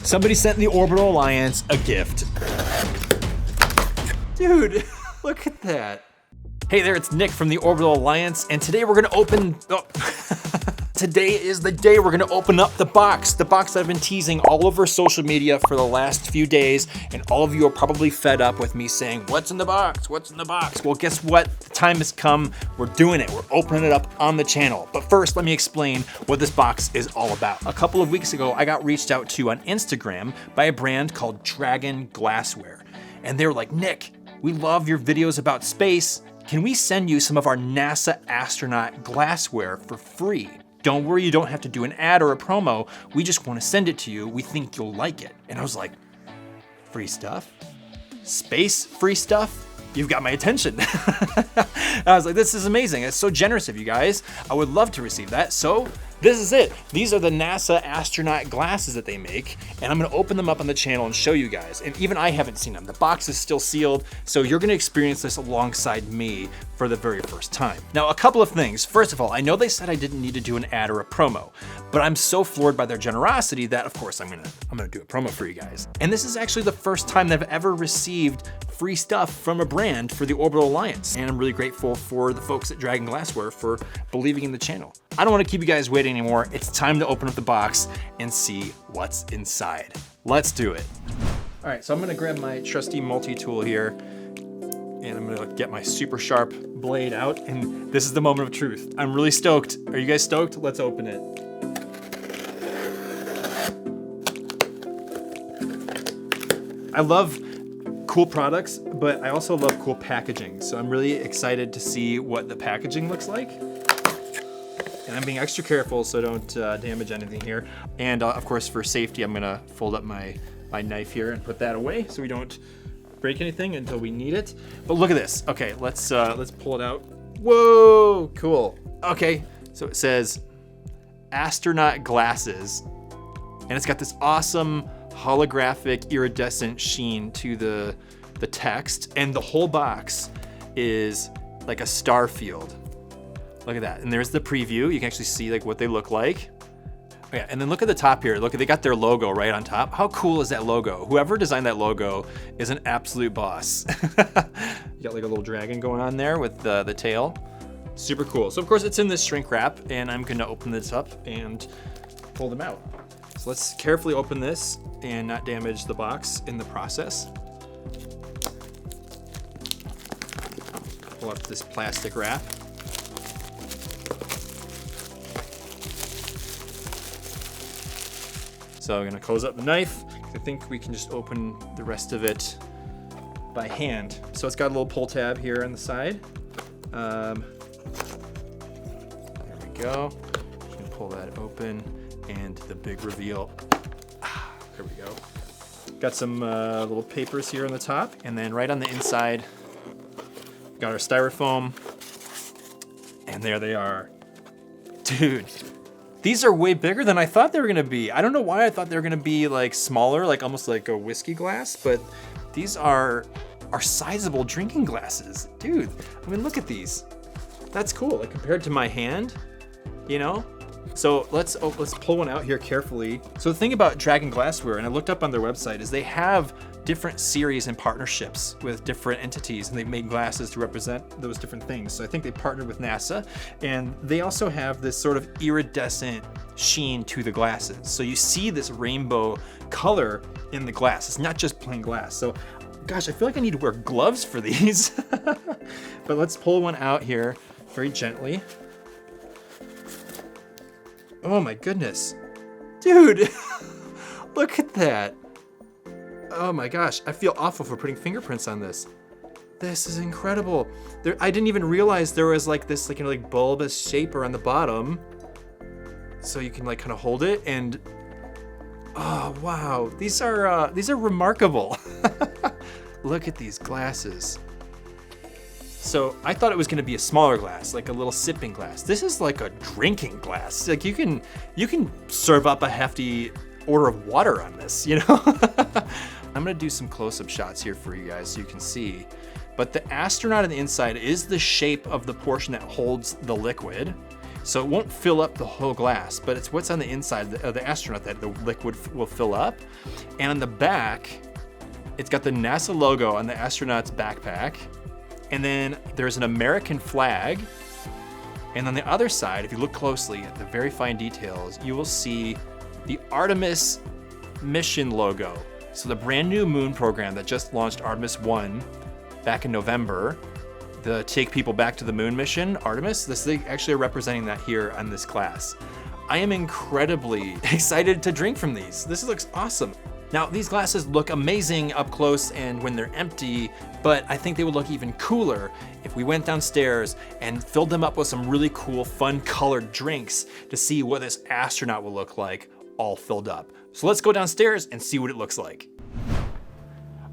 Somebody sent the Orbital Alliance a gift. Dude, look at that. Hey there, it's Nick from the Orbital Alliance, and today we're gonna open, today is the day we're gonna open up the box I've been teasing all over social media for the last few days, and all of you are probably fed up with me saying, what's in the box, what's in the box? Well, guess what? The time has come, we're doing it, we're opening it up on the channel. But first, let me explain what this box is all about. A couple of weeks ago, I got reached out to on Instagram by a brand called Dragon Glassware, and they were like, Nick, we love your videos about space. Can we send you some of our NASA Astronaut glassware for free? Don't worry, you don't have to do an ad or a promo. We just want to send it to you. We think you'll like it. And I was like, free stuff? Space free stuff? You've got my attention. I was like, this is amazing. It's so generous of you guys. I would love to receive that. So this is it. These are the NASA astronaut glasses that they make, and I'm gonna open them up on the channel and show you guys. And even I haven't seen them. The box is still sealed, so you're gonna experience this alongside me for the very first time. Now, a couple of things. First of all, I know they said I didn't need to do an ad or a promo, but I'm so floored by their generosity that, of course, I'm gonna do a promo for you guys. And this is actually the first time they've ever received free stuff from a brand for the Orbital Alliance. And I'm really grateful for the folks at Dragon Glassware for believing in the channel. I don't want to keep you guys waiting anymore. It's time to open up the box and see what's inside. Let's do it. All right, so I'm gonna grab my trusty multi-tool here, and I'm gonna get my super sharp blade out, and this is the moment of truth. I'm really stoked. Are you guys stoked? Let's open it. I love cool products, but I also love cool packaging. So I'm really excited to see what the packaging looks like. And I'm being extra careful so I don't damage anything here. And of course, for safety, I'm gonna fold up my knife here and put that away so we don't break anything until we need it. But look at this. Okay, let's pull it out. Whoa, cool. Okay, so it says astronaut glasses, and it's got this awesome holographic iridescent sheen to the text, and the whole box is like a star field. Look at that. And there's the preview. You can actually see like what they look like. Oh, yeah, and then look at the top here. Look, they got their logo right on top. How cool is that logo? Whoever designed that logo is an absolute boss. You got like a little dragon going on there with the tail. Super cool. So of course it's in this shrink wrap, and I'm gonna open this up and pull them out. So let's carefully open this and not damage the box in the process. Pull up this plastic wrap. So I'm gonna close up the knife. I think we can just open the rest of it by hand. So it's got a little pull tab here on the side. There we go. Just gonna pull that open, and the big reveal. There we go. Got some little papers here on the top, and then right on the inside, got our styrofoam, and there they are. Dude. These are way bigger than I thought they were gonna be. I don't know why I thought they were gonna be like smaller, like almost like a whiskey glass, but these are sizable drinking glasses. Dude, I mean, look at these. That's cool, like compared to my hand, you know? So let's pull one out here carefully. So the thing about Dragon Glassware, and I looked up on their website, is they have different series and partnerships with different entities, and they've made glasses to represent those different things. So I think they partnered with NASA, and they also have this sort of iridescent sheen to the glasses. So you see this rainbow color in the glass. It's not just plain glass. So gosh, I feel like I need to wear gloves for these. But let's pull one out here very gently. Oh my goodness. Dude, look at that. Oh my gosh, I feel awful for putting fingerprints on this. This is incredible. I didn't even realize there was like this like bulbous shaper on the bottom. So you can like kind of hold it, and oh wow, these are remarkable. Look at these glasses. So I thought it was gonna be a smaller glass, like a little sipping glass. This is like a drinking glass. Like you can serve up a hefty order of water on this, you know? I'm gonna do some close-up shots here for you guys so you can see. But the astronaut on the inside is the shape of the portion that holds the liquid. So it won't fill up the whole glass, but it's what's on the inside of the astronaut that the liquid will fill up. And on the back, it's got the NASA logo on the astronaut's backpack. And then there's an American flag. And on the other side, if you look closely at the very fine details, you will see the Artemis mission logo. So the brand new moon program that just launched Artemis 1 back in November, the Take People Back to the Moon mission, Artemis, they actually are representing that here on this glass. I am incredibly excited to drink from these. This looks awesome. Now, these glasses look amazing up close and when they're empty, but I think they would look even cooler if we went downstairs and filled them up with some really cool, fun colored drinks to see what this astronaut will look like all filled up. So let's go downstairs and see what it looks like.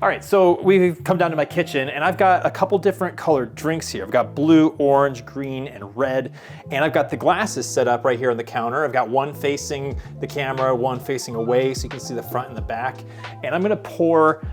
All right, so we've come down to my kitchen and I've got a couple different colored drinks here. I've got blue, orange, green, and red. And I've got the glasses set up right here on the counter. I've got one facing the camera, one facing away so you can see the front and the back. And I'm gonna pour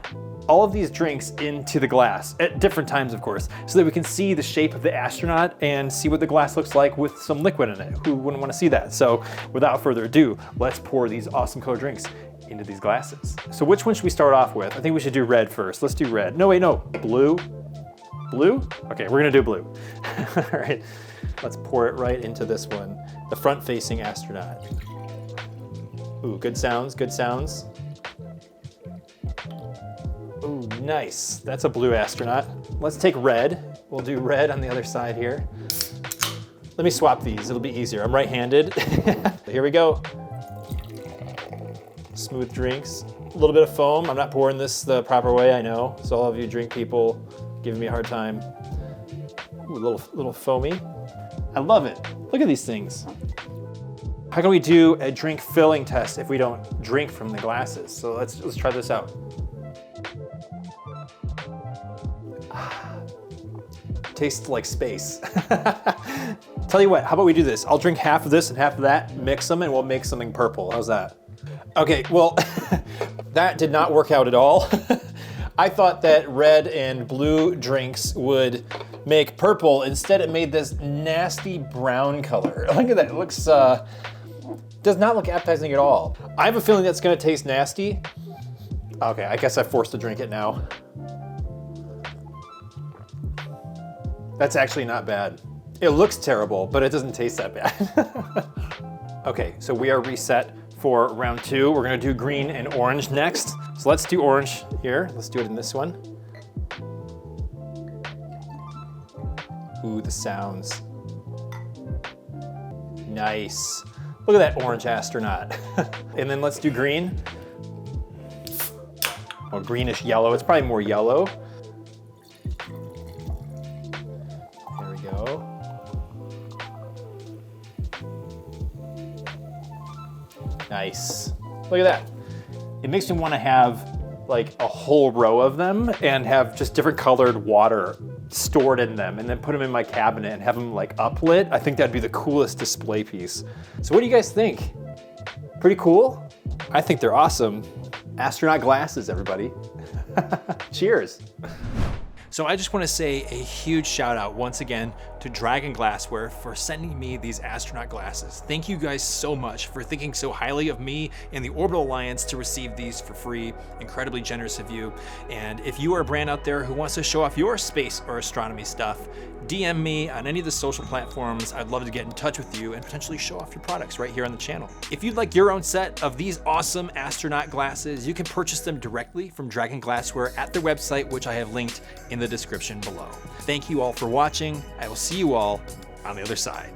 all of these drinks into the glass at different times, of course, so that we can see the shape of the astronaut and see what the glass looks like with some liquid in it. Who wouldn't want to see that? So without further ado, let's pour these awesome colored drinks into these glasses. So which one should we start off with? I think we should do red first. Let's do red. No, wait, no, blue. Blue? Okay, we're gonna do blue. All right, let's pour it right into this one, the front-facing astronaut. Ooh, good sounds, good sounds. Ooh, nice. That's a blue astronaut. Let's take red. We'll do red on the other side here. Let me swap these, it'll be easier. I'm right-handed. Here we go. Smooth drinks. A little bit of foam. I'm not pouring this the proper way, I know. So all of you drink people giving me a hard time. Ooh, a little foamy. I love it. Look at these things. How can we do a drink filling test if we don't drink from the glasses? So let's try this out. Tastes like space. Tell you what, how about we do this? I'll drink half of this and half of that, mix them, and we'll make something purple. How's that? Okay, well, that did not work out at all. I thought that red and blue drinks would make purple. Instead, it made this nasty brown color. Look at that, it looks, does not look appetizing at all. I have a feeling that's gonna taste nasty. Okay, I guess I'm forced to drink it now. That's actually not bad. It looks terrible, but it doesn't taste that bad. Okay, so we are reset for round two. We're gonna do green and orange next. So let's do orange here. Let's do it in this one. Ooh, the sounds. Nice. Look at that orange astronaut. And then let's do green. Well, greenish yellow. It's probably more yellow. There we go. Nice. Look at that. It makes me want to have like a whole row of them and have just different colored water stored in them and then put them in my cabinet and have them like uplit. I think that'd be the coolest display piece. So what do you guys think? Pretty cool? I think they're awesome. Astronaut glasses, everybody. Cheers. So I just want to say a huge shout out once again to Dragon Glassware for sending me these astronaut glasses. Thank you guys so much for thinking so highly of me and the Orbital Alliance to receive these for free. Incredibly generous of you. And if you are a brand out there who wants to show off your space or astronomy stuff, DM me on any of the social platforms. I'd love to get in touch with you and potentially show off your products right here on the channel. If you'd like your own set of these awesome astronaut glasses, you can purchase them directly from Dragon Glassware at their website, which I have linked in the description below. Thank you all for watching. I will see you all on the other side.